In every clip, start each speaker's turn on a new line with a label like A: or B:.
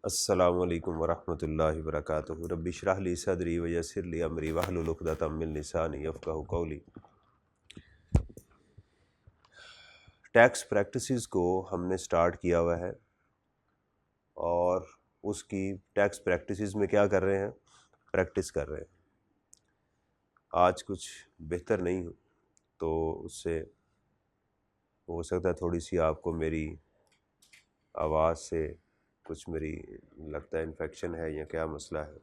A: अस्सलामुअलैकुम वरहमतुल्लाहि वबरकातुहू। रब्बि इश्रह ली सदरी व यस्सिर ली अमरी वहलुल उक़दतम मिन लिसानी यफ़क़हू क़ौली। टैक्स प्रैक्टिसेस को हमने स्टार्ट किया हुआ है और उसकी टैक्स प्रैक्टिसेस में क्या कर रहे हैं, प्रैक्टिस कर रहे हैं। आज कुछ बेहतर नहीं हूँ तो उससे हो सकता है थोड़ी सी आपको मेरी आवाज़ से कुछ मेरी लगता है इन्फेक्शन है या क्या मसला है,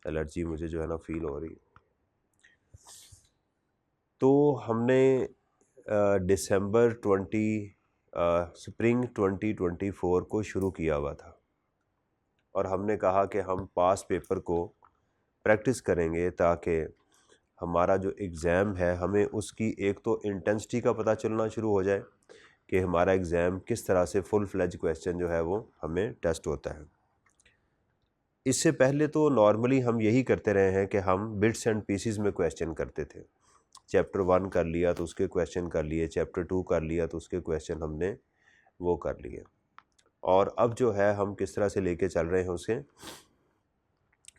A: एलर्जी मुझे जो है ना फ़ील हो रही है। तो हमने दिसंबर स्प्रिंग 2024 को शुरू किया हुआ था और हमने कहा कि हम पास पेपर को प्रैक्टिस करेंगे ताकि हमारा जो एग्ज़ाम है हमें उसकी एक तो इंटेंसिटी का पता चलना शुरू हो जाए कि हमारा एग्ज़ाम किस तरह से फुल फ्लेज क्वेश्चन जो है वो हमें टेस्ट होता है। इससे पहले तो नॉर्मली हम यही करते रहे हैं कि हम बिट्स एंड पीसीज में क्वेश्चन करते थे। चैप्टर 1 कर लिया तो उसके क्वेश्चन कर लिए, चैप्टर 2 कर लिया तो उसके क्वेश्चन हमने वो कर लिए। और अब जो है हम किस तरह से लेके चल रहे हैं उसे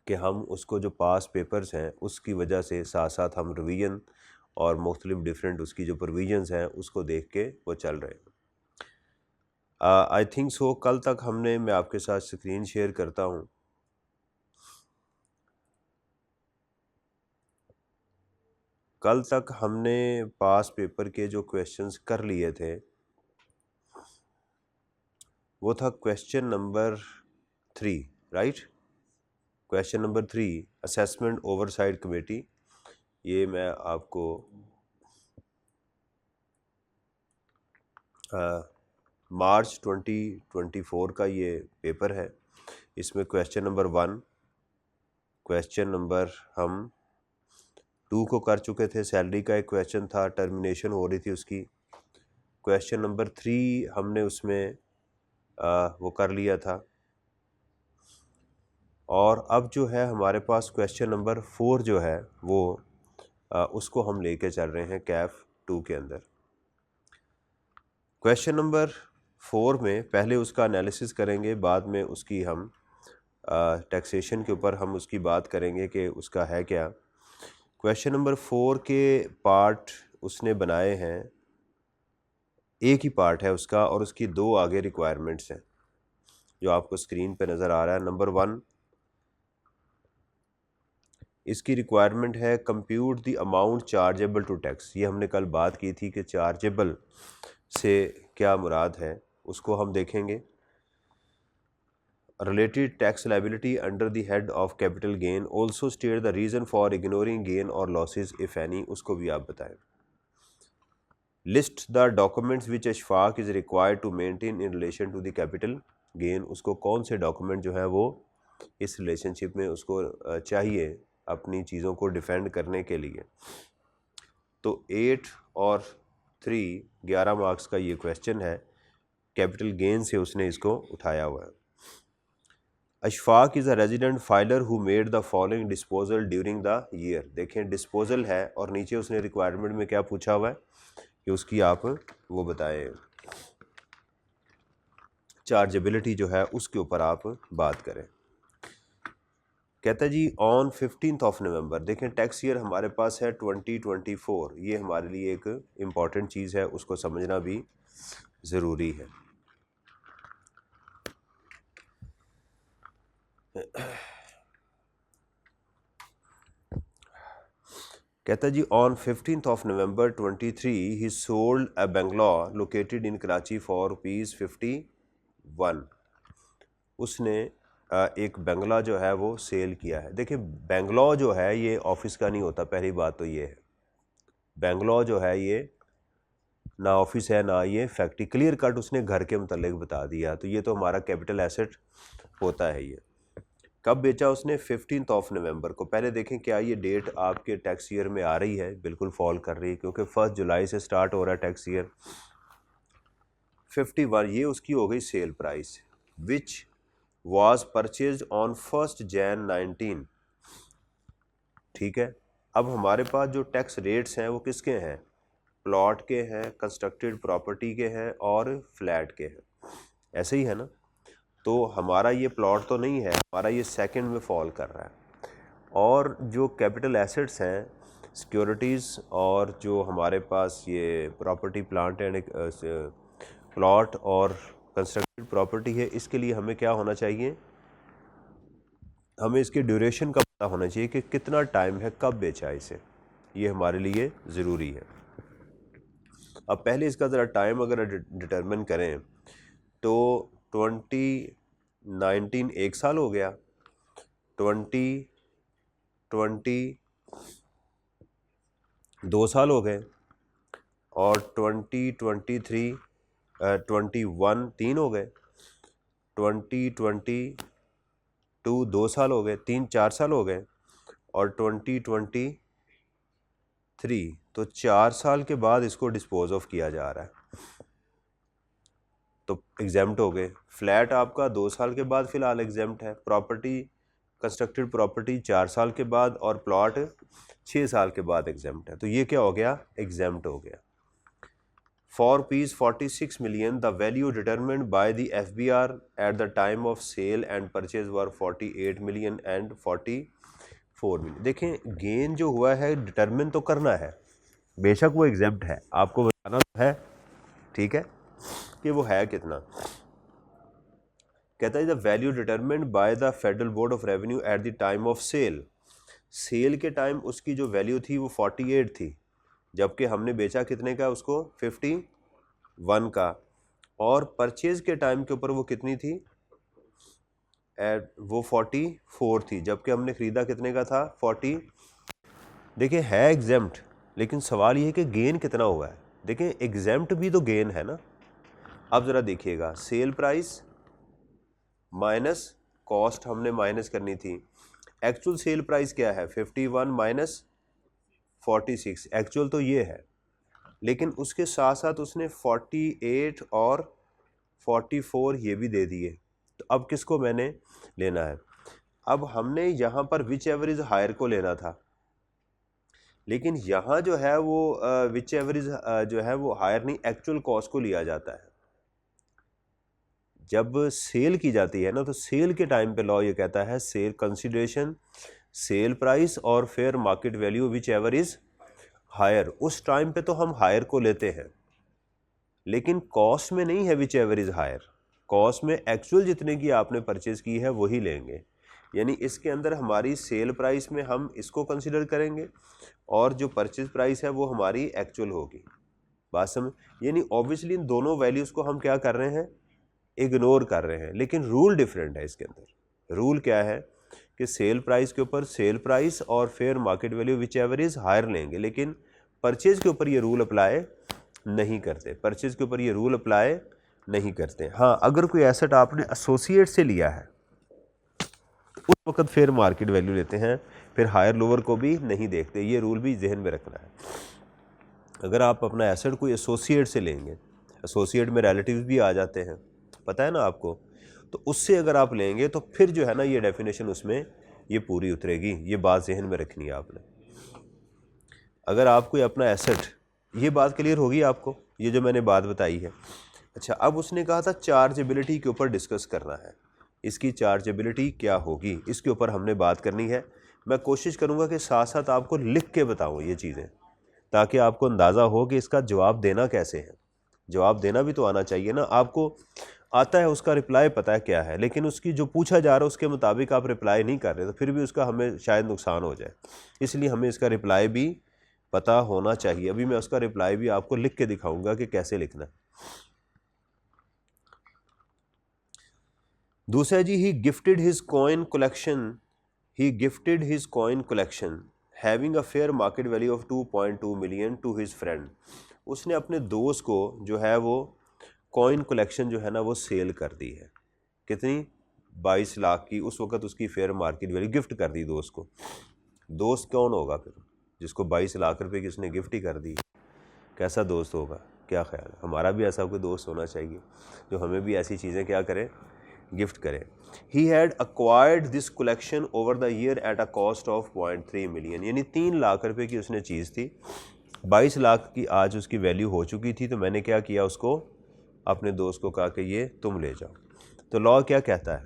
A: कि हम उसको जो पास पेपर्स हैं उसकी वजह से साथ साथ हम रिवीजन और मुख्तलिफ डिफरेंट उसकी जो प्रोविजंस हैं उसको देख के वो चल रहे हैं। आई थिंक सो कल तक हमने, मैं आपके साथ स्क्रीन शेयर करता हूँ, कल तक हमने पास पेपर के जो क्वेश्चंस कर लिए थे वो था question number 3, right. Question number 3 assessment oversight committee. ये मैं आपको मार्च 2024 का ये पेपर है। इसमें क्वेश्चन नंबर 1, क्वेश्चन नंबर हम 2 को कर चुके थे, सैलरी का एक क्वेश्चन था, टर्मिनेशन हो रही थी उसकी। क्वेश्चन नंबर 3 हमने उसमें वो कर लिया था। और अब जो है हमारे पास क्वेश्चन नंबर 4 जो है वो उसको हम लेके चल रहे हैं कैफ 2 के अंदर। क्वेश्चन नंबर 4 में पहले उसका एनालिसिस करेंगे, बाद में उसकी हम टैक्सेशन के ऊपर हम उसकी बात करेंगे कि उसका है क्या। क्वेश्चन नंबर 4 के पार्ट उसने बनाए हैं, एक ही पार्ट है उसका और उसकी 2 आगे रिक्वायरमेंट्स हैं जो आपको स्क्रीन पे नज़र आ रहा है। नंबर 1 इसकी रिक्वायरमेंट है compute the amount chargeable to tax. ये हमने कल बात की थी कि चार्जेबल से क्या मुराद है, उसको हम देखेंगे। Related tax liability under the head of capital gain, also state the reason for ignoring gain और लॉसेज इफ़ एनी, उसको भी आप बताएं। List the documents which Ashfaq is required to maintain in relation to the capital gain, उसको कौन से document जो है वो इस रिलेशनशिप में उसको चाहिए अपनी चीज़ों को डिफेंड करने के लिए। तो 8 और 3 11 मार्क्स का ये क्वेश्चन है, कैपिटल गेन से उसने इसको उठाया हुआ है। Ashfaq is a resident filer who made the following disposal during the year. देखें डिस्पोजल है और नीचे उसने रिक्वायरमेंट में क्या पूछा हुआ है कि उसकी आप वो बताएं, चार्जेबिलिटी जो है उसके ऊपर आप बात करें। कहता है जी ऑन 15 नवंबर, देखें टैक्स ईयर हमारे पास है 2024, ये हमारे लिए एक इम्पॉर्टेंट चीज़ है, उसको समझना भी ज़रूरी है। कहता है जी on 15 November 23 he sold a bungalow located in Karachi for ₹51। उसने एक बंगला जो है वो सेल किया है। देखिए बंगलो जो है ये ऑफिस का नहीं होता, पहली बात तो ये है। बंगलो जो है ये ना ऑफिस है ना ये फैक्ट्री, क्लियर कट उसने घर के मुतालिक बता दिया। तो ये तो हमारा कैपिटल एसेट होता है। ये कब बेचा उसने? 15 नवंबर को। पहले देखें क्या ये डेट आपके टैक्स ईयर में आ रही है? बिल्कुल फॉल कर रही है क्योंकि 1 जुलाई से स्टार्ट हो रहा है टैक्स ईयर। 51 ये उसकी हो गई sale price, which was purchased on 1 Jan 19। ठीक है, अब हमारे पास जो टैक्स रेट्स हैं वो किसके हैं? प्लॉट के हैं, कंस्ट्रक्टेड प्रॉपर्टी के हैं और फ्लैट के हैं, ऐसे ही है ना। तो हमारा ये प्लॉट तो नहीं है, हमारा ये सेकंड में फॉल कर रहा है। और जो कैपिटल एसेट्स हैं, सिक्योरिटीज़ और जो हमारे पास ये प्रॉपर्टी प्लांट एंड प्लॉट और कंस्ट्रक्टेड प्रॉपर्टी है, इसके लिए हमें क्या होना चाहिए, हमें इसके ड्यूरेशन का पता होना चाहिए कि कितना टाइम है, कब बेचा इसे, ये हमारे लिए ज़रूरी है। अब पहले इसका ज़रा टाइम अगर डिटरमिन करें तो 2019 1 साल हो गया, 2020 2 साल हो गए, और 2023 21 3 हो गए, 2022 2 साल हो गए, 3-4 साल हो गए, और 2023 तो 4 साल के बाद इसको डिस्पोज ऑफ किया जा रहा है, तो एग्जेम्प्ट हो गए। फ्लैट आपका 2 साल के बाद फ़िलहाल एग्जेम्प्ट है, प्रॉपर्टी कंस्ट्रक्टेड प्रॉपर्टी 4 साल के बाद, और प्लॉट 6 साल के बाद एग्जेम्प्ट है, तो ये क्या हो गया, एग्जेम्प्ट हो गया। For Rs 46 million, the value determined by the FBR at the time of sale and purchase were 48 million and 44 million। देखें, गेन जो हुआ है डिटरमिन तो करना है, बेशक वो एग्जेम्प्ट है, आपको बताना तो है, ठीक है, कि वो है कितना। कहता है the value determined by the federal board of revenue at the time of sale, sale के टाइम उसकी जो वैल्यू थी वो 48 थी, जबकि हमने बेचा कितने का उसको, 51 का, और परचेज के टाइम के ऊपर वो कितनी थी, वो 44 थी, जबकि हमने ख़रीदा कितने का था, 40। देखिए है एग्जेम्प्ट, लेकिन सवाल ये है कि गेन कितना हुआ है। देखिए एग्जेम्प्ट भी तो गेन है ना। अब ज़रा देखिएगा, सेल प्राइस माइनस कॉस्ट हमने माइनस करनी थी, एक्चुअल सेल प्राइस क्या है, 51 माइनस 46, एक्चुअल तो ये है, लेकिन उसके साथ साथ उसने 48 और 44 ये भी दे दिए। तो अब किसको मैंने लेना है, अब हमने यहाँ पर विच एवर इज हायर को लेना था, लेकिन यहाँ जो है वो विच एवर इज जो है वो हायर नहीं, एक्चुअल कॉस्ट को लिया जाता है। जब सेल की जाती है ना, तो सेल के टाइम पे लॉ ये कहता है सेल कंसिडरेशन, सेल प्राइस और fair market value whichever is higher, उस टाइम पे तो हम हायर को लेते हैं, लेकिन कॉस्ट में नहीं है whichever is higher, cost में एक्चुअल जितने की आपने परचेज की है वही लेंगे। यानी इसके अंदर हमारी सेल प्राइस में हम इसको कंसिडर करेंगे, और जो परचेज प्राइस है वो हमारी एक्चुअल होगी। बात समझ, यानी ऑब्वियसली इन दोनों वैल्यूज़ को हम क्या कर रहे हैं, इग्नोर कर रहे हैं, लेकिन रूल डिफरेंट है इसके अंदर। रूल क्या है कि सेल प्राइस के ऊपर सेल प्राइस और fair market value whichever is higher लेंगे, लेकिन परचेज के ऊपर ये रूल अप्लाई नहीं करते, परचेज के ऊपर ये रूल अप्लाई नहीं करते। हाँ, अगर कोई एसेट आपने एसोसिएट से लिया है उस वक्त फेयर मार्केट वैल्यू लेते हैं, फिर हायर लोअर को भी नहीं देखते, ये रूल भी जहन में रखना है। अगर आप अपना एसेट कोई एसोसिएट से लेंगे, एसोसिएट में रिलेटिव्स भी आ जाते हैं, पता है ना आपको, तो उससे अगर आप लेंगे तो फिर जो है ना ये डेफिनेशन उसमें ये पूरी उतरेगी, ये बात जहन में रखनी है आपने। अगर आप कोई अपना एसेट, ये बात क्लियर होगी आपको, ये जो मैंने बात बताई है। अच्छा, अब उसने कहा था चार्जेबिलिटी के ऊपर डिस्कस करना है, इसकी चार्जेबिलिटी क्या होगी, इसके ऊपर हमने बात करनी है। मैं कोशिश करूँगा कि साथ साथ आपको लिख के बताऊँ ये चीज़ें, ताकि आपको अंदाज़ा हो कि इसका जवाब देना कैसे है। जवाब देना भी तो आना चाहिए ना, आपको आता है उसका रिप्लाई पता है क्या है, लेकिन उसकी जो पूछा जा रहा है उसके मुताबिक आप रिप्लाई नहीं कर रहे, तो फिर भी उसका हमें शायद नुकसान हो जाए, इसलिए हमें इसका रिप्लाई भी पता होना चाहिए। अभी मैं उसका रिप्लाई भी आपको लिख के दिखाऊंगा कि कैसे लिखना है। दूसरा जी, he gifted his coin collection having a fair market value of 2.2 million to his friend. उसने अपने दोस्त को जो है वो कॉइन कलेक्शन जो है ना वो सेल कर दी है, कितनी, 22 लाख की, उस वक्त उसकी फेयर मार्केट वैल्यू गिफ्ट कर दी दोस्त को। दोस्त कौन होगा फिर, जिसको 22 लाख रुपए की उसने गिफ्ट ही कर दी, कैसा दोस्त होगा, क्या ख्याल है। हमारा भी ऐसा कोई दोस्त होना चाहिए जो हमें भी ऐसी चीज़ें क्या करे, गिफ्ट करे। He had acquired this collection over the year at a cost of 0.3 million, यानी 3 लाख रुपए की उसने चीज़ थी, 22 लाख की आज उसकी वैल्यू हो चुकी थी, तो मैंने क्या किया, उसको अपने दोस्त को कहा कि ये तुम ले जाओ। तो तो लॉ क्या कहता है,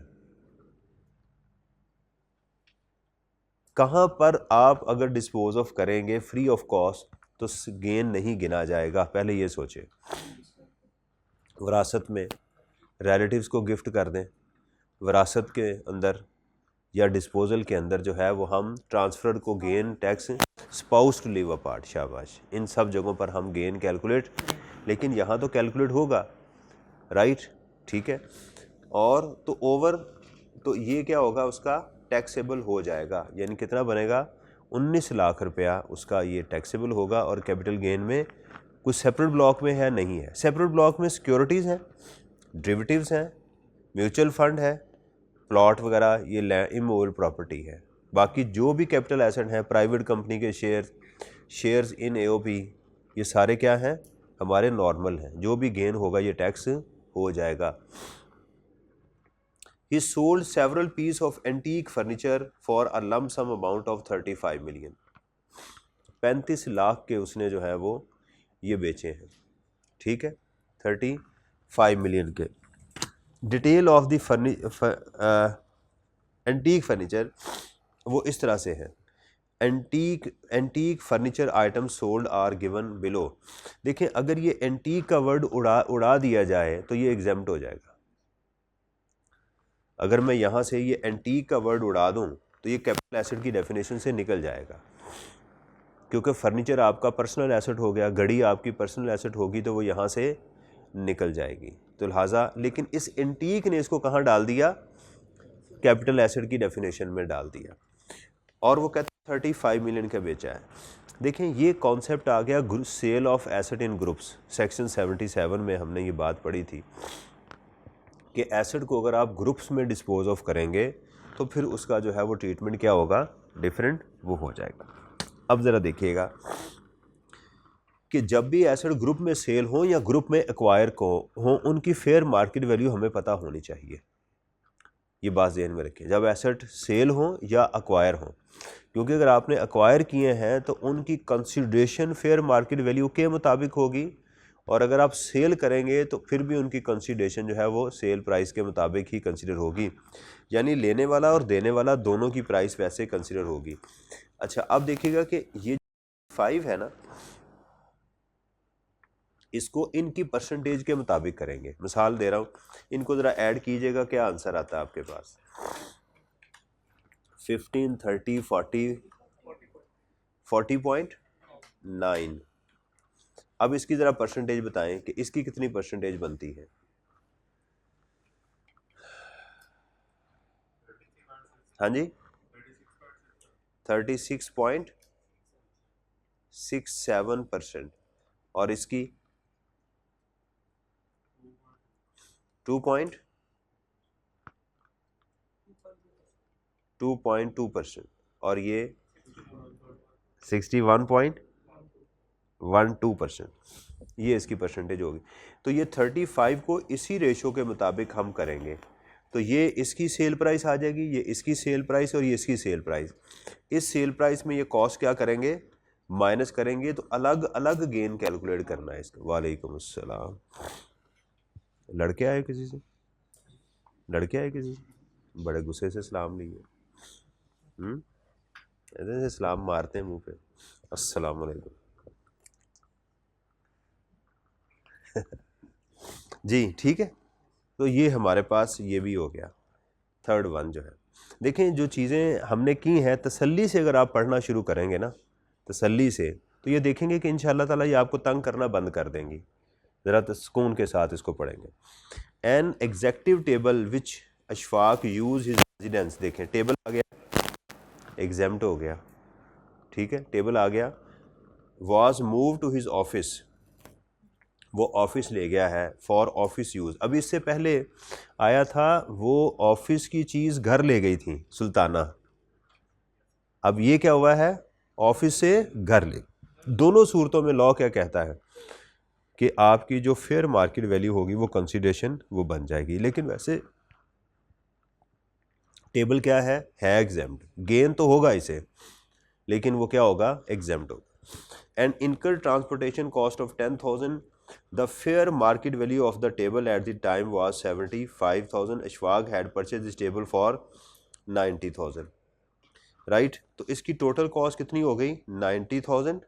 A: कहाँ पर आप अगर डिस्पोज ऑफ करेंगे फ्री ऑफ कॉस्ट तो गेन नहीं गिना जाएगा, पहले ये सोचें। विरासत में रिलेटिव्स को गिफ्ट कर दें, विरासत के अंदर या डिस्पोजल के अंदर जो है वो हम ट्रांसफ़र को gain tax, spouse to live apart, शाबाश, इन सब जगहों पर हम गेन कैलकुलेट, लेकिन यहाँ तो कैलकुलेट होगा, राइट, ठीक है। और तो ओवर, तो ये क्या होगा, उसका टैक्सेबल हो जाएगा, यानी कितना बनेगा, 19 लाख रुपया उसका ये टैक्सेबल होगा। और कैपिटल गेन में कुछ सेपरेट ब्लॉक में है, नहीं है। सेपरेट ब्लॉक में सिक्योरिटीज़ हैं, डेरिवेटिव्स हैं, म्यूचुअल फंड है, प्लॉट वगैरह, ये इमूवेबल प्रॉपर्टी है। बाकी जो भी कैपिटल एसेट हैं, प्राइवेट कंपनी के शेयर्स इन एओपी, ये सारे क्या हैं, हमारे नॉर्मल हैं। जो भी गेन होगा ये टैक्स हो जाएगा। He sold several pieces of antique furniture for a lump sum amount of 35 million. 35 lakh के उसने जो है वो ये बेचे हैं, ठीक है, 35 मिलियन के। Detail of the antique furniture वो इस तरह से है, antique furniture item sold are given below. देखें, अगर ये एंटीक का वर्ड उड़ा दिया जाए तो ये एग्जेम्प्ट हो जाएगा। अगर मैं यहाँ से ये एंटीक का वर्ड उड़ा दूँ तो ये कैपिटल एसेट की डेफिनेशन से निकल जाएगा, क्योंकि फर्नीचर आपका पर्सनल एसेट हो गया, घड़ी आपकी पर्सनल एसेट होगी तो वो यहाँ से निकल जाएगी। तो लिहाजा, लेकिन इस एंटीक ने इसको कहाँ डाल दिया, कैपिटल एसेट की डेफिनेशन में डाल दिया, और वो कहते 35 मिलियन का बेचा है। देखें, ये कॉन्सेप्ट आ गया sale of asset in groups, section 77 में हमने ये बात पढ़ी थी कि एसेट को अगर आप ग्रुप्स में डिस्पोज ऑफ करेंगे तो फिर उसका जो है वो ट्रीटमेंट क्या होगा, डिफरेंट वो हो जाएगा। अब ज़रा देखिएगा कि जब भी एसेट ग्रुप में सेल हो या ग्रुप में एक्वायर को हो, उनकी फेयर मार्केट वैल्यू हमें पता होनी चाहिए। ये बात ध्यान में रखें, जब एसेट सेल हो या एक्वायर हो, क्योंकि अगर आपने एक्वायर किए हैं तो उनकी कंसिडरेशन फेयर मार्केट वैल्यू के मुताबिक होगी, और अगर आप सेल करेंगे तो फिर भी उनकी कंसीडरेशन जो है वो सेल प्राइस के मुताबिक ही कंसीडर होगी, यानी लेने वाला और देने वाला दोनों की प्राइस वैसे कंसीडर होगी। अच्छा, अब देखिएगा कि ये 5 है ना, इसको इनकी परसेंटेज के मुताबिक करेंगे। मिसाल दे रहा हूँ, इनको ज़रा ऐड कीजिएगा, क्या आंसर आता है आपके पास, 15, 30, 40, 40.9। अब इसकी ज़रा परसेंटेज बताएं कि इसकी कितनी परसेंटेज बनती है। हाँ जी, 36.67%, और इसकी 2.2%, और ये 61.12%, ये इसकी परसेंटेज होगी। तो ये 35 को इसी रेशो के मुताबिक हम करेंगे, तो ये इसकी सेल प्राइस आ जाएगी, ये इसकी सेल प्राइस और ये इसकी सेल प्राइस। इस सेल प्राइस में ये कॉस्ट क्या करेंगे, माइनस करेंगे, तो अलग अलग गेन कैलकुलेट करना है इसका। वालेकुम अस्सलाम। लड़के आए किसी से, लड़के आए किसी से, बड़े गुस्से से सलाम लिए, ऐसे से सलाम मारते हैं मुंह पे, अस्सलाम वालेकुम। जी ठीक है, तो ये हमारे पास ये भी हो गया। थर्ड वन जो है, देखें जो चीज़ें हमने की हैं तसल्ली से अगर आप पढ़ना शुरू करेंगे ना, तसल्ली से, तो ये देखेंगे कि इंशाअल्लाह ताला ये आपको तंग करना बंद कर देंगी। ज़रा सुकून के साथ इसको पढ़ेंगे। An executive table which Ashfaq use his residence, देखें टेबल आ गया, एग्जेम्प्ट हो गया, ठीक है, टेबल आ गया। Was move to his office, वो ऑफिस ले गया है फॉर ऑफिस यूज़। अभी इससे पहले आया था वो ऑफिस की चीज़ घर ले गई थी सुल्ताना, अब ये क्या हुआ है, ऑफिस से घर ले। दोनों सूरतों में लॉ क्या कहता है कि आपकी जो फेयर मार्केट वैल्यू होगी वो कंसीडरेशन वो बन जाएगी। लेकिन वैसे टेबल क्या है एग्जेम्प्ट, गेन तो होगा इसे, लेकिन वो क्या होगा, एग्जेम्प्ट होगा। एंड इनकर transportation cost of 10,000 the fair market value of the table eight the time was 75,000। Ashfaq had purchase this table for 90,000, right. तो इसकी टोटल कॉस्ट कितनी हो गई? 90,000,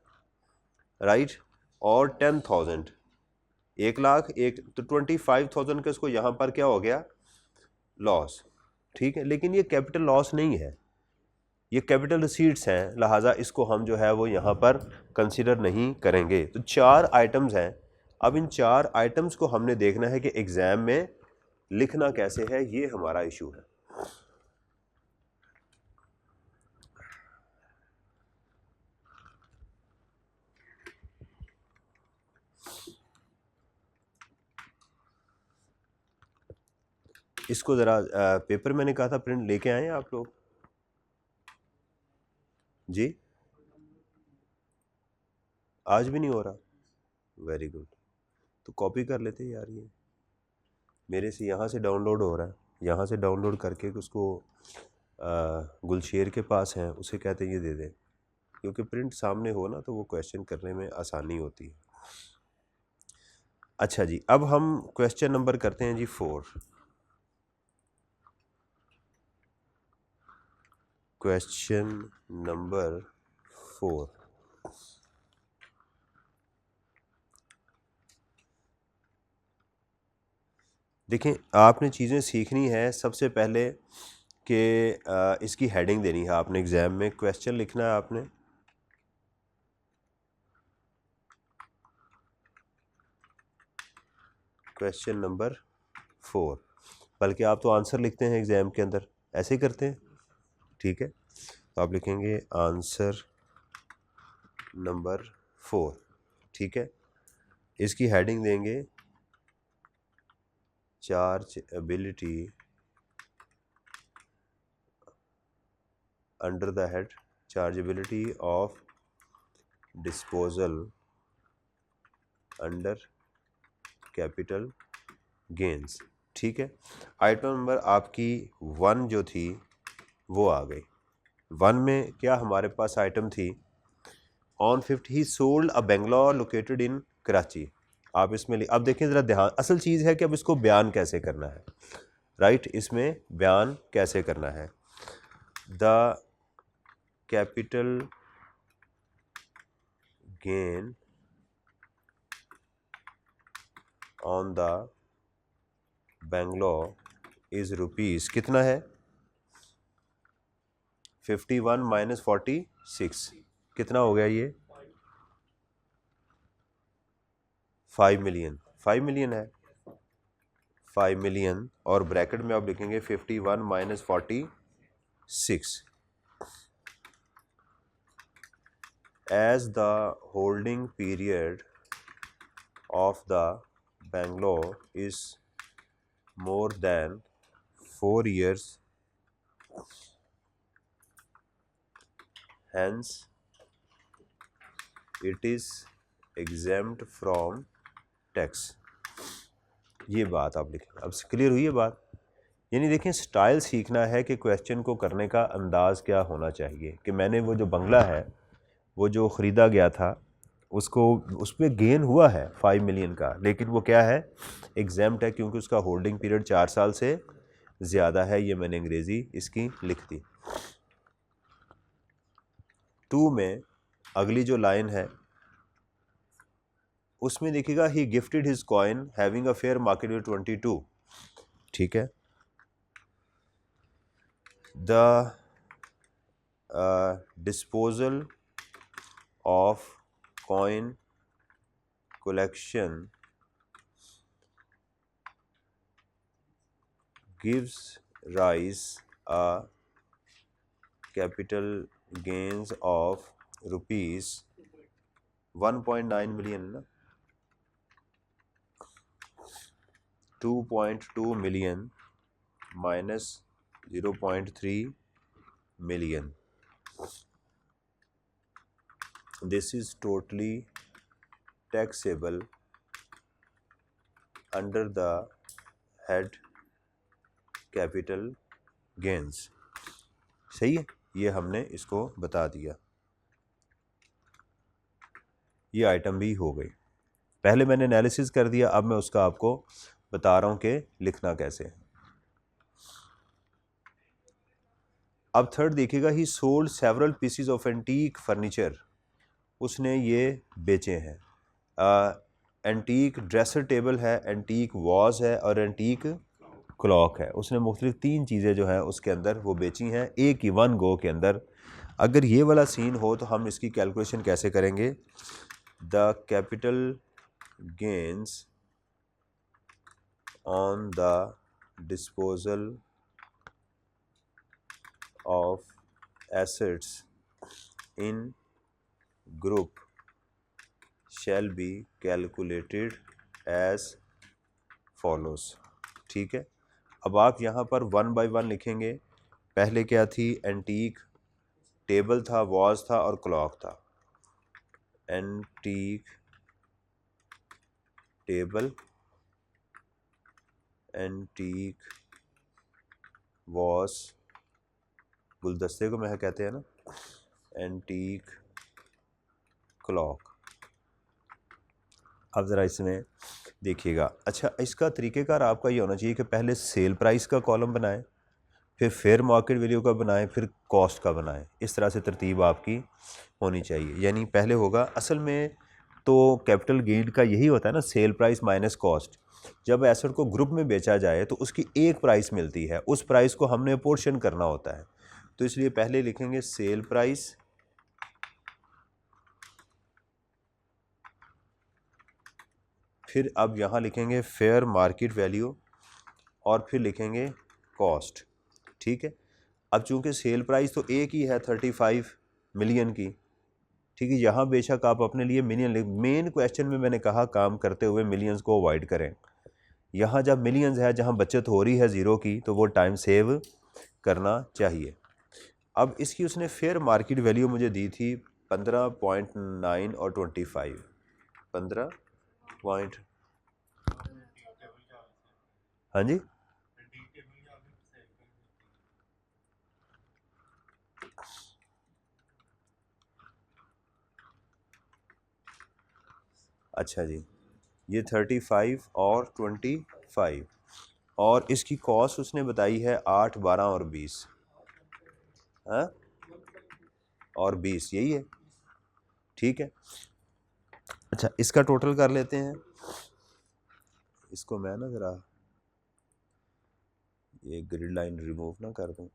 A: राइट, और 10,000, 1,00,000, एक तो 25,000 का इसको यहाँ पर क्या हो गया? लॉस, ठीक है। लेकिन ये कैपिटल लॉस नहीं है, ये कैपिटल रिसीट्स हैं, लिहाजा इसको हम जो है वो यहाँ पर कंसिडर नहीं करेंगे। तो 4 आइटम्स हैं। अब इन 4 आइटम्स को हमने देखना है कि एग्जाम में लिखना कैसे है, ये हमारा इशू है। इसको ज़रा पेपर मैंने कहा था प्रिंट लेके आए आप लोग जी? आज भी नहीं हो रहा? Very good. तो कॉपी कर लेते यार, ये मेरे से यहाँ से डाउनलोड हो रहा है, यहाँ से डाउनलोड करके उसको गुलशेर के पास है, उसे कहते हैं ये दे दें, क्योंकि प्रिंट सामने हो ना तो वो क्वेश्चन करने में आसानी होती है। अच्छा जी, अब हम क्वेश्चन नंबर करते हैं जी 4। Question number 4। देखें, आपने चीज़ें सीखनी है सबसे पहले कि इसकी हेडिंग देनी है आपने एग्ज़ाम में, क्वेश्चन लिखना है आपने। क्वेश्चन नंबर 4, बल्कि आप तो आंसर लिखते हैं एग्ज़ाम के अंदर, ऐसे ही करते हैं, ठीक है। तो आप लिखेंगे आंसर नंबर 4, ठीक है। इसकी हेडिंग देंगे chargeability under the head chargeability of disposal under capital gains, ठीक है। आइटम नंबर आपकी 1 जो थी वो आ गई। 1 में क्या हमारे पास आइटम थी? On 5th he sold a Bangalore located in Karachi. आप इसमें अब देखें ज़रा ध्यान, असल चीज़ है कि अब इसको बयान कैसे करना है, राइट। इसमें बयान कैसे करना है? The capital gain on the Bangalore is rupees कितना है? 51 माइनस 46, कितना हो गया ये? 5 मिलियन। 5 मिलियन है, 5 मिलियन, और ब्रैकेट में आप लिखेंगे 51 minus 46। As the holding period of the Bangalore is more than 4 years, hence it is exempt from tax। ये बात आप लिखें। अब क्लियर हुई है बात? यानी देखें, स्टाइल सीखना है कि क्वेश्चन को करने का अंदाज क्या होना चाहिए, कि मैंने वो जो बंगला है वो जो ख़रीदा गया था उसको, उस पर गेन हुआ है 5 मिलियन का, लेकिन वो क्या है? एग्जाम्प्ट है, क्योंकि उसका होल्डिंग पीरियड 4 साल से ज़्यादा है। ये मैंने अंग्रेज़ी इसकी लिख दी। 2 में अगली जो लाइन है उसमें देखिएगा, he gifted his coin having a fair market value 22, ठीक है। The disposal of coin collection gives rise a capital gains of rupees 1.9 million ना, 2.2 million minus 0.3 million. This is totally taxable under the head capital gains। सही है, ये हमने इसको बता दिया, ये आइटम भी हो गई। पहले मैंने एनालिसिस कर दिया, अब मैं उसका आपको बता रहा हूँ कि लिखना कैसे है। अब थर्ड देखिएगा, ही sold several PCs of antique furniture, उसने ये बेचे हैं। एंटीक ड्रेसर टेबल है, एंटीक वॉज है और एंटीक क्लॉक है। उसने मुख्तलिफ 3 चीज़ें जो हैं उसके अंदर वो बेची हैं एक ही वन गो के अंदर। अगर ये वाला सीन हो तो हम इसकी कैलकुलेशन कैसे करेंगे? The capital gains on the disposal of assets in group shall be calculated as follows. ठीक है, अब आप यहाँ पर 1 बाय 1 लिखेंगे। पहले क्या थी? एंटीक टेबल था, वॉज था और क्लॉक था। एंटीक टेबल, एंटीक वॉज, गुलदस्ते को मैं कहते हैं ना, एंटीक क्लॉक। अब ज़रा इसमें देखिएगा। अच्छा, इसका तरीक़ेकार आपका ये होना चाहिए कि पहले सेल प्राइस का कॉलम बनाएं, फिर फेयर मार्केट वैल्यू का बनाएं, फिर कॉस्ट का बनाएं। इस तरह से तरतीब आपकी होनी चाहिए। यानी पहले होगा, असल में तो कैपिटल गेन का यही होता है ना, सेल प्राइस माइनस कॉस्ट। जब एसेट को ग्रुप में बेचा जाए तो उसकी एक प्राइस मिलती है, उस प्राइस को हमने पोर्शन करना होता है। तो इसलिए पहले लिखेंगे सेल प्राइस, फिर अब यहाँ लिखेंगे फेयर मार्केट वैल्यू और फिर लिखेंगे कॉस्ट। ठीक है, अब चूंकि सेल प्राइस तो एक ही है 35 मिलियन की, ठीक है, यहाँ बेशक आप अपने लिए मिलियन, मेन क्वेश्चन में मैंने कहा काम करते हुए मिलियंस को अवॉइड करें। यहाँ जब मिलियंस है, जहाँ बचत हो रही है ज़ीरो की, तो वो टाइम सेव करना चाहिए। अब इसकी उसने फेयर मार्केट वैल्यू मुझे दी थी 15.9 और 25, 15 पॉइंट, हाँ जी, अच्छा जी, ये 35 और 25 और इसकी कॉस्ट उसने बताई है 8, 12 और 20, हाँ, और 20 यही है। ठीक है, अच्छा इसका टोटल कर लेते हैं। इसको मैं ना ज़रा ये ग्रिड लाइन रिमूव ना कर दूं।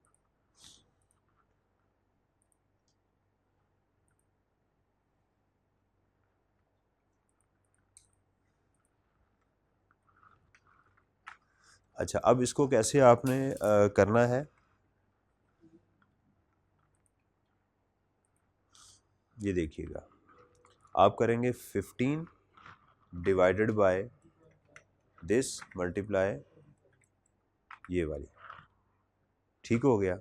A: अच्छा, अब इसको कैसे आपने करना है? ये देखिएगा, आप करेंगे 15 डिवाइडेड बाय दिस मल्टीप्लाई ये वाली, ठीक हो गया।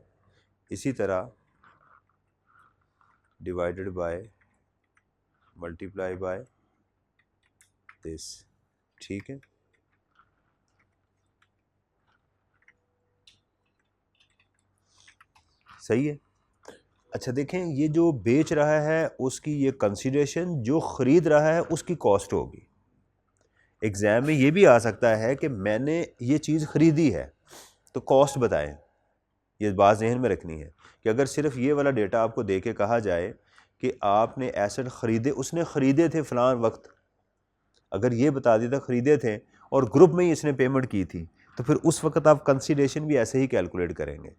A: इसी तरह divided by multiply by this, ठीक है। सही है। अच्छा देखें, ये जो बेच रहा है उसकी ये कंसीडरेशन, जो ख़रीद रहा है उसकी कॉस्ट होगी। एग्ज़ाम में ये भी आ सकता है कि मैंने ये चीज़ ख़रीदी है तो कॉस्ट बताएं। ये बात ज़हन में रखनी है कि अगर सिर्फ ये वाला डेटा आपको दे के कहा जाए कि आपने एसेट ख़रीदे, उसने ख़रीदे थे फ़लाँ वक्त, अगर ये बता देता ख़रीदे थे और ग्रुप में ही इसने पेमेंट की थी, तो फिर उस वक्त आप कंसीडरेशन भी ऐसे ही कैलकुलेट करेंगे।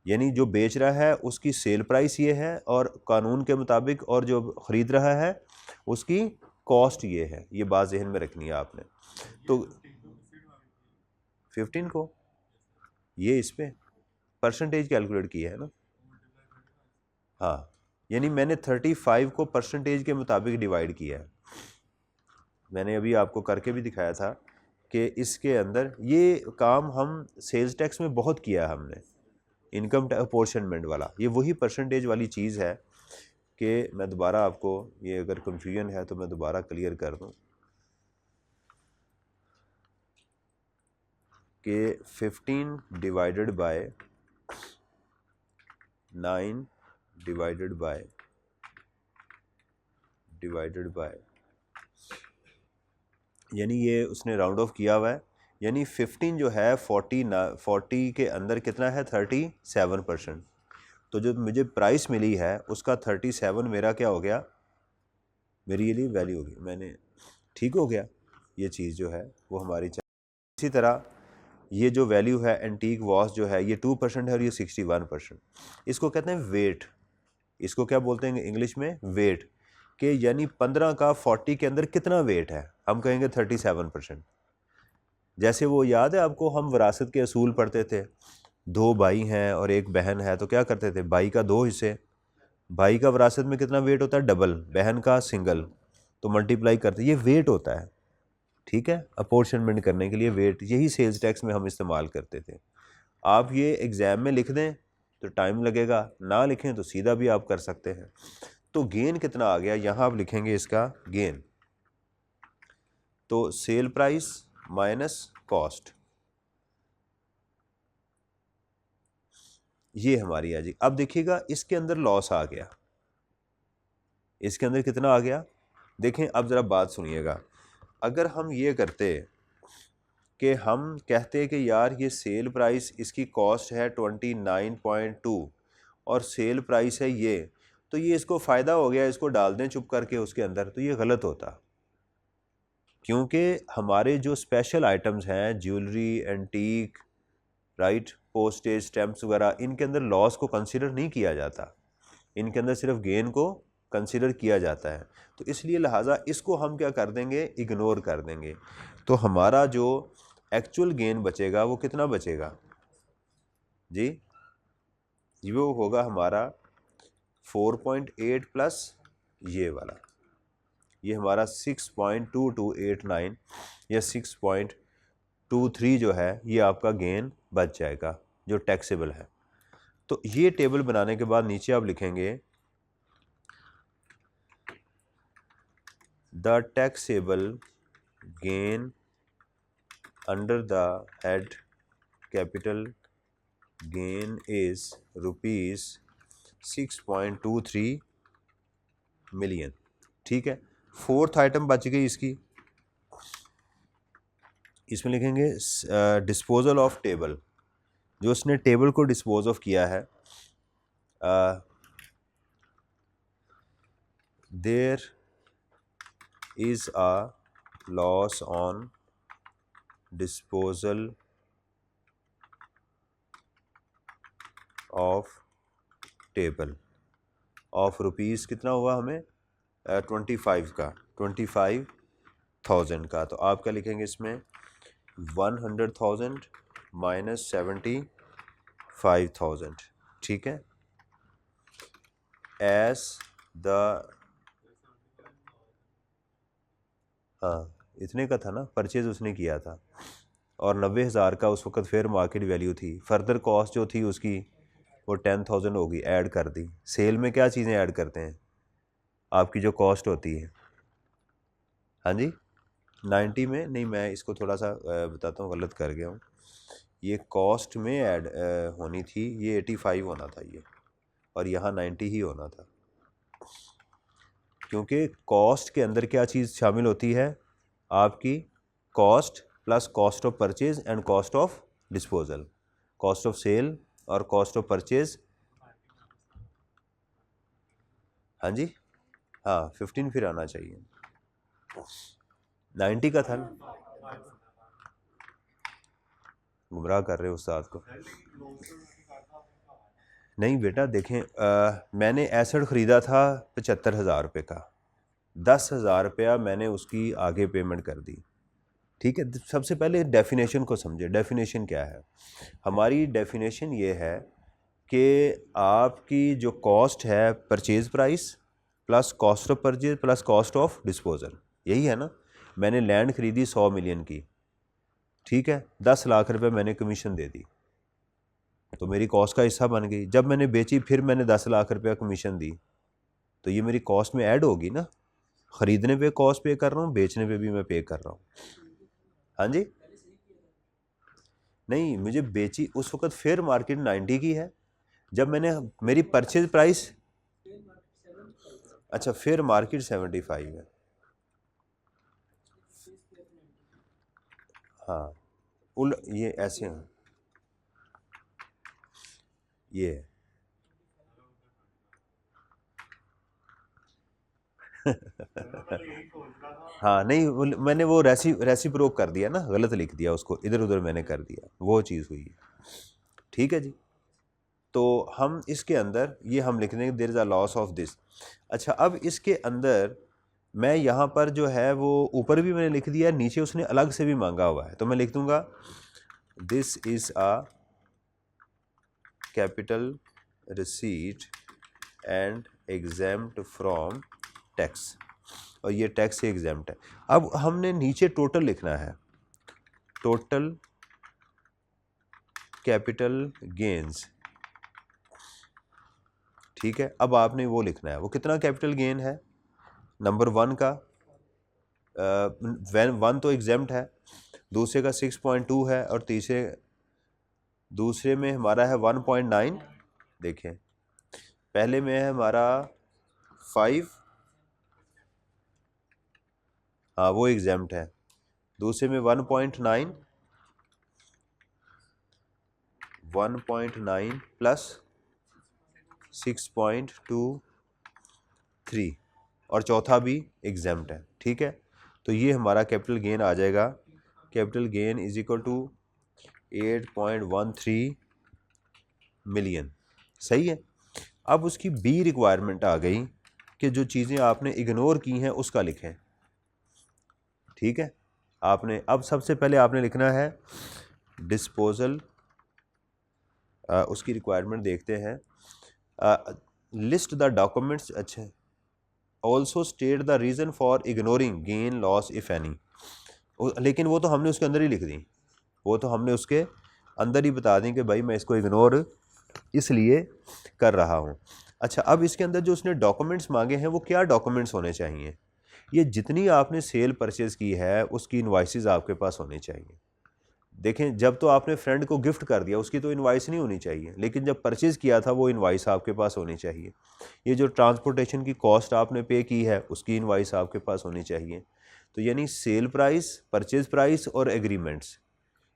A: यानी जो बेच रहा है उसकी सेल प्राइस ये है और कानून के मुताबिक, और जो ख़रीद रहा है उसकी कॉस्ट ये है। ये बात ज़हन में रखनी है आपने। तो 15 को ये इस पे परसेंटेज कैलकुलेट किया है ना, हाँ, यानी मैंने 35 को परसेंटेज के मुताबिक डिवाइड किया है। मैंने अभी आपको करके भी दिखाया था कि इसके अंदर ये काम हम सेल्स टैक्स में बहुत किया है हमने, इनकम अपोर्शनमेंट वाला। ये वही परसेंटेज वाली चीज़ है कि मैं दोबारा आपको, ये अगर कंफ्यूजन है तो मैं दोबारा क्लियर कर दूं कि 15 डिवाइडेड बाय 9 डिवाइडेड बाय यानी ये उसने राउंड ऑफ किया हुआ है, यानी 15 जो है 40 के अंदर कितना है 37%। तो जो मुझे प्राइस मिली है उसका 37 मेरा क्या हो गया, मेरी ये लिए वैल्यू होगी, मैंने ठीक हो गया, ये चीज़ जो है वो हमारी। इसी तरह ये जो वैल्यू है एंटीक वॉच जो है ये 2% है और ये 61%। इसको कहते हैं वेट, इसको क्या बोलते हैं इंग्लिश में, वेट, कि यानी 15 का 40 के अंदर कितना वेट है, हम कहेंगे 37%। जैसे वो याद है आपको, हम विरासत के असूल पढ़ते थे, 2 भाई हैं और 1 बहन है, तो क्या करते थे, भाई का 2 हिस्से, भाई का विरासत में कितना वेट होता है, डबल, बहन का सिंगल, तो मल्टीप्लाई करते, ये वेट होता है, ठीक है, अपोर्शनमेंट करने के लिए वेट, यही सेल्स टैक्स में हम इस्तेमाल करते थे। आप ये एग्ज़ाम में लिख दें तो टाइम लगेगा, ना लिखें तो सीधा भी आप कर सकते हैं। तो गेन कितना आ गया, यहाँ आप लिखेंगे इसका गेन, तो सेल प्राइस माइनस कॉस्ट, ये हमारी है जी। अब देखिएगा इसके अंदर लॉस आ गया, इसके अंदर कितना आ गया, देखें अब ज़रा बात सुनिएगा। अगर हम ये करते कि हम कहते कि यार ये सेल प्राइस इसकी कॉस्ट है 29.2 और सेल प्राइस है ये, तो ये इसको फ़ायदा हो गया, इसको डाल दें चुप करके उसके अंदर, तो ये गलत होता, क्योंकि हमारे जो स्पेशल आइटम्स हैं, jewellery, antique, right, postage, stamps वगैरह, इनके अंदर लॉस को कंसिडर नहीं किया जाता, इनके अंदर सिर्फ गेन को कंसिडर किया जाता है। तो इसलिए लिहाजा इसको हम क्या कर देंगे, इग्नोर कर देंगे। तो हमारा जो एक्चुअल गेन बचेगा वो कितना बचेगा जी, वो होगा हमारा 4.8 प्लस ये वाला, ये हमारा 6.2289 या 6.23 जो है, ये आपका गेन बच जाएगा जो टैक्सेबल है। तो ये टेबल बनाने के बाद नीचे आप लिखेंगे the taxable gain under the head capital gain is ₹6.23 million, ठीक है। फोर्थ आइटम बच गई इसकी, इसमें लिखेंगे डिस्पोजल ऑफ टेबल, जो उसने टेबल को डिस्पोज ऑफ किया है, there is a loss on disposal of table of rupees, कितना हुआ हमें 25 का, 25,000 का, तो आप क्या लिखेंगे इसमें 100,000 माइनस 75,000, ठीक है, एस द, हाँ इतने का था ना परचेज उसने किया था, और 90,000 का उस वक्त फेयर मार्केट वैल्यू थी, फर्दर कॉस्ट जो थी उसकी वो 10,000 होगी, ऐड कर दी। सेल में क्या चीज़ें ऐड करते हैं, आपकी जो कॉस्ट होती है, हाँ जी 90 में नहीं, मैं इसको थोड़ा सा बताता हूँ, गलत कर गया हूँ, ये कॉस्ट में ऐड होनी थी, ये 85 होना था ये, और यहाँ 90 ही होना था, क्योंकि कॉस्ट के अंदर क्या चीज़ शामिल होती है, आपकी cost plus cost of purchase and cost of disposal, cost of sale और कॉस्ट ऑफ परचेज, हाँ जी, हाँ 15 फिर आना चाहिए, 90 का था, गुमराह कर रहे हो उस्ताद को। नहीं बेटा देखें, मैंने एसेट ख़रीदा था 75,000 रुपये का, 10,000 रुपया मैंने उसकी आगे पेमेंट कर दी, ठीक है। सबसे पहले डेफिनेशन को समझे, डेफिनेशन क्या है, हमारी डेफिनेशन ये है कि आपकी जो कॉस्ट है purchase price plus cost of purchase plus cost of disposal, यही है ना। मैंने लैंड ख़रीदी 100 मिलियन की, ठीक है, 10 लाख रुपए मैंने कमीशन दे दी, तो मेरी कॉस्ट का हिस्सा बन गई। जब मैंने बेची फिर मैंने 10 लाख रुपया कमीशन दी, तो ये मेरी कॉस्ट में ऐड होगी ना, ख़रीदने पे कॉस्ट पे कर रहा हूँ, बेचने पे भी मैं पे कर रहा हूँ, हाँ जी। नहीं, मुझे बेची उस वक़्त फेयर मार्केट 90 की है, जब मैंने मेरी परचेज प्राइस, अच्छा फेयर मार्केट 75 है, हाँ, ये ऐसे हैं, ये है। हाँ नहीं, मैंने वो रेसिप्रोक कर दिया ना, गलत लिख दिया उसको, इधर उधर मैंने कर दिया, वो चीज़ हुई है। ठीक है जी। तो हम इसके अंदर ये हम लिख देंगे there is a loss of this. अच्छा, अब इसके अंदर मैं यहाँ पर जो है वो ऊपर भी मैंने लिख दिया, नीचे उसने अलग से भी मांगा हुआ है, तो मैं लिख दूंगा this is a capital receipt and exempt from tax, और ये टैक्स से एग्जेम्प्ट है। अब हमने नीचे टोटल लिखना है, टोटल कैपिटल गेन्स। ठीक है, अब आपने वो लिखना है, वो कितना कैपिटल गेन है, नंबर वन का वन तो एग्जेम्प्ट है, दूसरे का 6.2 है, और दूसरे में हमारा है 1.9। देखें, पहले में है हमारा 5, हाँ वो एग्जेम्प्ट है, दूसरे में 1.9, 1.9 प्लस 6.23, और चौथा भी एग्जेम्प्ट है। ठीक है, तो ये हमारा कैपिटल गेन आ जाएगा, capital gain is equal to 8.13 million. सही है। अब उसकी बी रिक्वायरमेंट आ गई कि जो चीज़ें आपने इग्नोर की हैं उसका लिखें। ठीक है, आपने अब सबसे पहले आपने लिखना है डिस्पोजल, उसकी रिक्वायरमेंट देखते हैं, लिस्ट द डॉक्यूमेंट्स, अच्छा, also state the reason for ignoring gain loss if any, लेकिन वो तो हमने उसके अंदर ही लिख दी, वो तो हमने उसके अंदर ही बता दें कि भाई मैं इसको इग्नोर इसलिए कर रहा हूँ। अच्छा, अब इसके अंदर जो उसने डॉक्यूमेंट्स मांगे हैं वो क्या डॉक्यूमेंट्स होने चाहिए, ये जितनी आपने सेल परचेज़ की है उसकी इनवाइसेस आपके पास होने चाहिए। देखें, जब तो आपने फ्रेंड को गिफ्ट कर दिया उसकी तो इनवाइस नहीं होनी चाहिए, लेकिन जब परचेज़ किया था वो इनवाइस आपके पास होनी चाहिए। ये जो ट्रांसपोर्टेशन की कॉस्ट आपने पे की है उसकी इनवाइस आपके पास होनी चाहिए। तो यानी सेल प्राइस, परचेज प्राइस और एग्रीमेंट्स,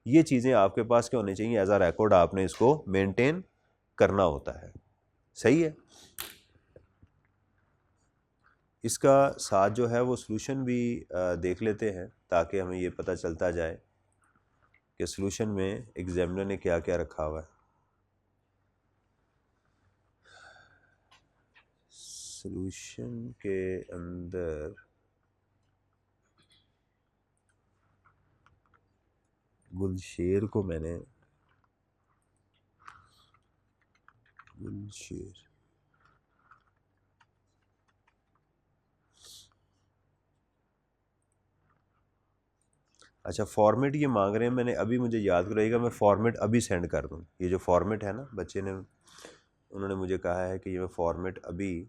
A: ये चीज़ें आपके पास क्या होनी चाहिए, एज आ रिकॉर्ड आपने इसको मेंटेन करना होता है। सही है। इसका साथ जो है वो सॉल्यूशन भी देख लेते हैं ताकि हमें ये पता चलता जाए कि सॉल्यूशन में एग्जामिनर ने क्या क्या रखा हुआ है। सॉल्यूशन के अंदर गुलशेर को मैंने, गुलशेर, अच्छा फॉर्मेट ये मांग रहे हैं, मैंने अभी, मुझे याद रहेगा मैं फॉर्मेट अभी सेंड कर दूँ। ये जो फॉर्मेट है ना, बच्चे ने, उन्होंने मुझे कहा है कि ये फॉर्मेट अभी,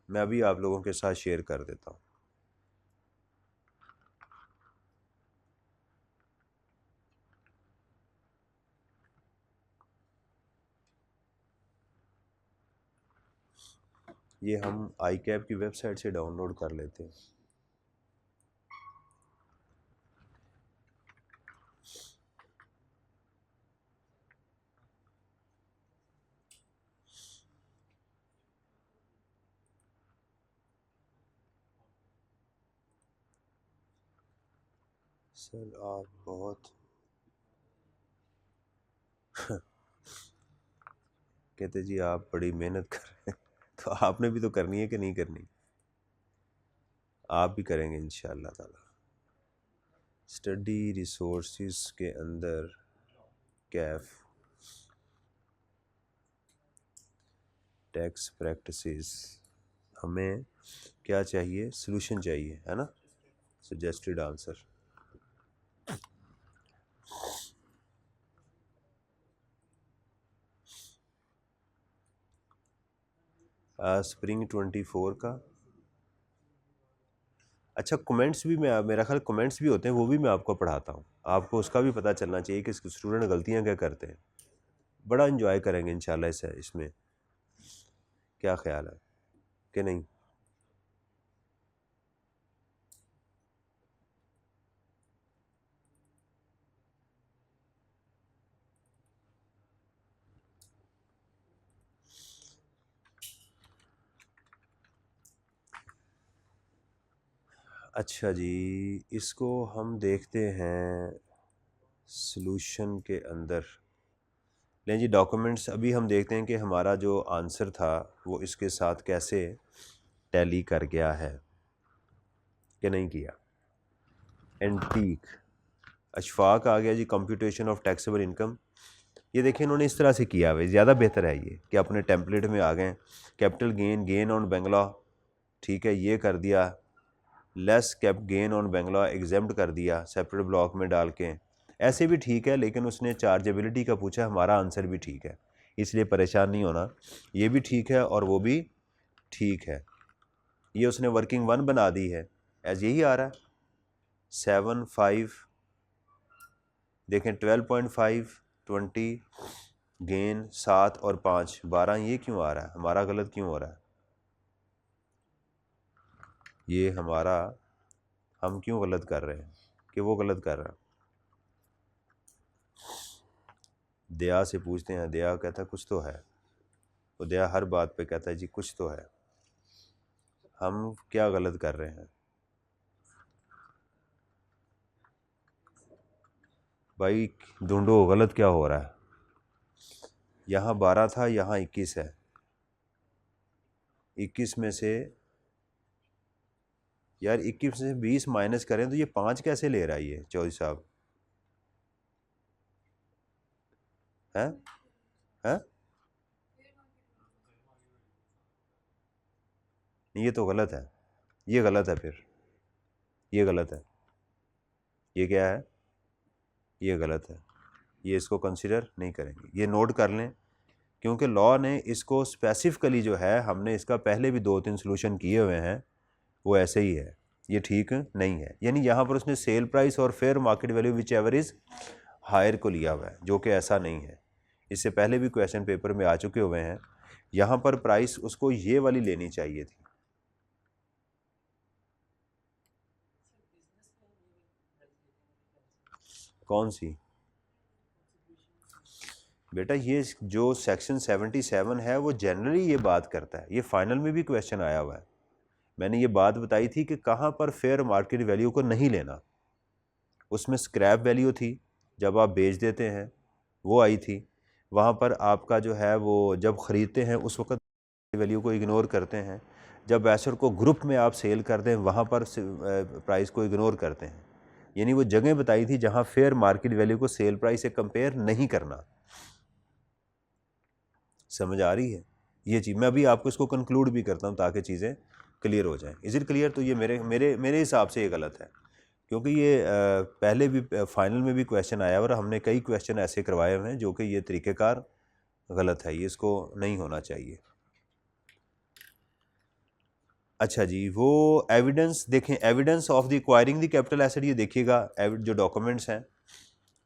A: मैं अभी आप लोगों के साथ शेयर कर देता हूँ। ये हम आई कैप की वेबसाइट से डाउनलोड कर लेते हैं। सर आप बहुत कहते जी आप बड़ी मेहनत कर रहे हैं, तो आपने भी तो करनी है कि नहीं करनी, आप भी करेंगे इंशाअल्लाह ताला। स्टडी रिसोर्सेज के अंदर कैफ टैक्स प्रैक्टिसेस, हमें क्या चाहिए, सॉल्यूशन चाहिए, है ना, सजेस्टेड आंसर। स्प्रिंग 24 का, अच्छा कमेंट्स भी, मैं मेरा ख्याल कमेंट्स भी होते हैं, वो भी मैं आपको पढ़ाता हूँ, आपको उसका भी पता चलना चाहिए कि स्टूडेंट गलतियाँ क्या करते हैं। बड़ा इन्जॉय करेंगे इंशाल्लाह इसमें, क्या ख्याल है कि नहीं। अच्छा जी, इसको हम देखते हैं सॉल्यूशन के अंदर। लें जी, डॉक्यूमेंट्स अभी हम देखते हैं कि हमारा जो आंसर था वो इसके साथ कैसे टैली कर गया है कि नहीं किया। एंटीक, अशफाक आ गया जी, कंप्यूटेशन ऑफ टैक्सेबल इनकम। ये देखिए इन्होंने इस तरह से किया हुआ, ज़्यादा बेहतर है ये कि अपने टेम्पलेट में आ गए। Capital gain, gain on bungalow, ठीक है, ये कर दिया। Less cap gain on bungalow exempt कर दिया सेपरेट ब्लॉक में डाल के। ऐसे भी ठीक है, लेकिन उसने चार्जेबिलिटी का पूछा, हमारा आंसर भी ठीक है, इसलिए परेशान नहीं होना। ये भी ठीक है और वो भी ठीक है। ये उसने वर्किंग 1 बना दी है, एज यही आ रहा है 7 5। देखें 12.5 20 गेन 7 और 5 12, ये क्यों आ रहा है, हमारा गलत क्यों हो रहा है? ये हमारा, हम क्यों गलत कर रहे हैं कि वो गलत कर रहा है? दया से पूछते हैं, दया कहता है कुछ तो है, तो दया हर बात पे कहता है जी कुछ तो है। हम क्या गलत कर रहे हैं भाई? ढूंढो गलत क्या हो रहा है। यहाँ 12 था, यहाँ 21 है। 21 में से, यार 21 से 20 माइनस करें तो ये 5 कैसे ले रहा है ये चौधरी साहब? हैं हैं? ये तो गलत है, ये गलत है, फिर ये गलत है। ये क्या है? ये गलत है, ये इसको कंसिडर नहीं करेंगे, ये नोट कर लें। क्योंकि लॉ ने इसको स्पेसिफिकली जो है, हमने इसका पहले भी 2-3 सोल्यूशन किए हुए हैं, वो ऐसे ही है, ये ठीक नहीं है। यानी यहाँ पर उसने सेल प्राइस और fair market value whichever is higher को लिया हुआ है, जो कि ऐसा नहीं है। इससे पहले भी क्वेश्चन पेपर में आ चुके हुए हैं। यहाँ पर प्राइस उसको ये वाली लेनी चाहिए थी। कौन सी? बेटा ये जो सेक्शन 77 है वो जनरली ये बात करता है, ये फाइनल में भी क्वेश्चन आया हुआ है। मैंने ये बात बताई थी कि कहाँ पर फेयर मार्केट वैल्यू को नहीं लेना। उसमें स्क्रैप वैल्यू थी, जब आप बेच देते हैं वो आई थी। वहाँ पर आपका जो है वो जब ख़रीदते हैं उस वक्त वैल्यू को इग्नोर करते हैं। जब एसेट को ग्रुप में आप सेल करते हैं वहाँ पर प्राइस को इग्नोर करते हैं। यानी वो जगह बताई थी जहाँ फेयर मार्केट वैल्यू को सेल प्राइस से कंपेयर नहीं करना। समझ आ रही है ये चीज़? मैं अभी आपको इसको कंक्लूड भी करता हूँ ताकि चीज़ें क्लियर हो जाएं। Is it clear? तो ये मेरे मेरे मेरे हिसाब से ये गलत है, क्योंकि ये पहले भी फाइनल में भी क्वेश्चन आया और हमने कई क्वेश्चन ऐसे करवाए हुए हैं जो कि ये तरीक़ेकार गलत है, ये इसको नहीं होना चाहिए। अच्छा जी, वो एविडेंस देखें, evidence of the acquiring the capital asset, ये देखिएगा जो डॉक्यूमेंट्स हैं,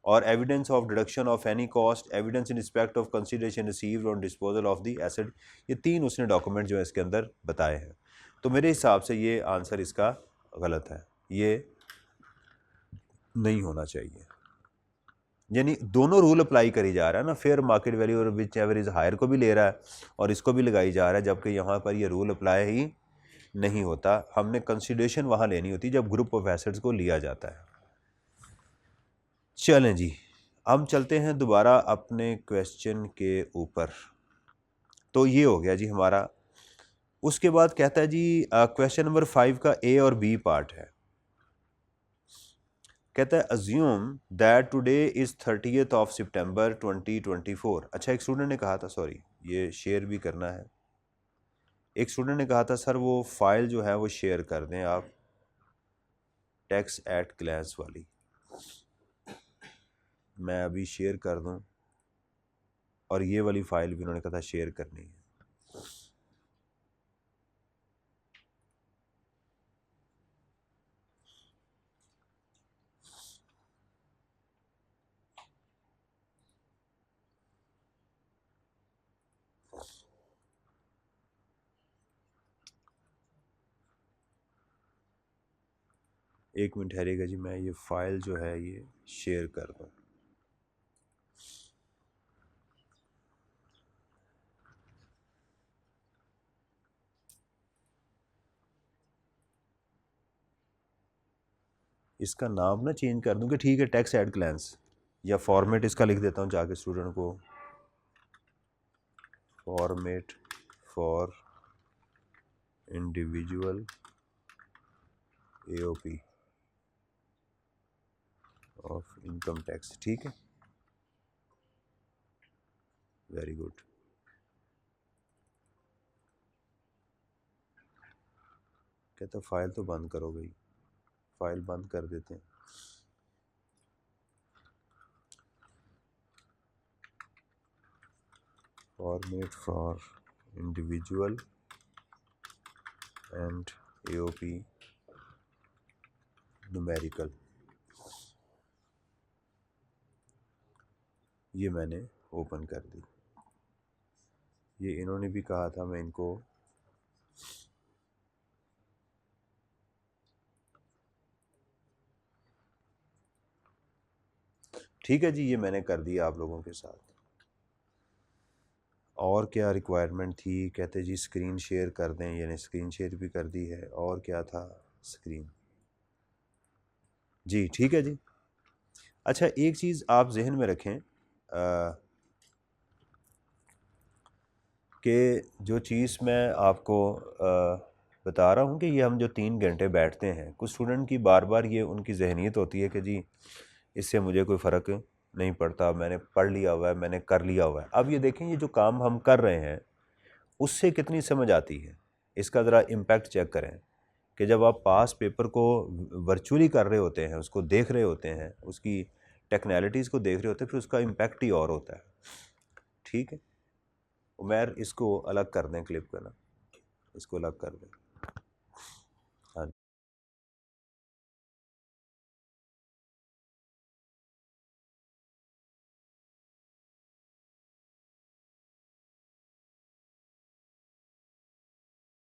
A: और evidence of deduction of any cost, evidence in respect of consideration received on disposal of the asset, ये 3 उसने डॉक्यूमेंट जो है इसके अंदर बताए हैं। तो मेरे हिसाब से ये आंसर इसका गलत है, ये नहीं होना चाहिए। यानी दोनों रूल अप्लाई करी जा रहा है ना, फेयर मार्केट वैल्यू और विच एवर इज हायर को भी ले रहा है और इसको भी लगाई जा रहा है, जबकि यहाँ पर ये रूल अप्लाई ही नहीं होता। हमने कंसिडरेशन वहाँ लेनी होती जब ग्रुप ऑफ एसेट्स को लिया जाता है। चलें जी, हम चलते हैं दोबारा अपने क्वेश्चन के ऊपर। तो ये हो गया जी हमारा। उसके बाद कहता है जी क्वेश्चन नंबर 5 का ए और बी पार्ट है। कहता है assume that today is 30th of September 2024। अच्छा, एक स्टूडेंट ने कहा था, सॉरी ये शेयर भी करना है। एक स्टूडेंट ने कहा था सर वो फाइल जो है वो शेयर कर दें आप, टैक्स एट ग्लैंस वाली। मैं अभी शेयर कर दूं, और ये वाली फ़ाइल भी उन्होंने कहा था शेयर करनी है। एक मिनट ठहरेगा जी, मैं ये फ़ाइल जो है ये शेयर कर दूं। इसका नाम ना चेंज कर दूँ कि ठीक है टेक्स्ट एट ग्लैंस, या फॉर्मेट इसका लिख देता हूँ जाके स्टूडेंट को, format for individual AOP of income tax. ठीक है, वेरी गुड। कहता फाइल तो बंद करो भाई, फाइल बंद कर देते हैं। Format for individual and AOP numerical, ये मैंने ओपन कर दी। ये इन्होंने भी कहा था मैं इनको ठीक है जी, ये मैंने कर दिया आप लोगों के साथ। और क्या रिक्वायरमेंट थी? कहते जी स्क्रीन शेयर कर दें, यानी स्क्रीन शेयर भी कर दी है। और क्या था? स्क्रीन जी, ठीक है जी। अच्छा, एक चीज़ आप जहन में रखें कि जो चीज़ मैं आपको बता रहा हूँ कि ये हम जो 3 घंटे बैठते हैं, कुछ स्टूडेंट की बार बार ये उनकी जहनीत होती है कि जी इससे मुझे कोई फ़र्क नहीं पड़ता, मैंने पढ़ लिया हुआ है, मैंने कर लिया हुआ है। अब ये देखें, ये जो काम हम कर रहे हैं उससे कितनी समझ आती है, इसका ज़रा इम्पैक्ट चेक करें कि जब आप पास पेपर को वर्चुअली कर रहे होते हैं, उसको देख रहे होते हैं, उसकी टेक्नैलिटीज़ को देख रहे होते हैं, फिर उसका इम्पैक्ट ही और होता है। ठीक है, उमैर इसको अलग कर दें, क्लिप का ना, इसको अलग कर दें।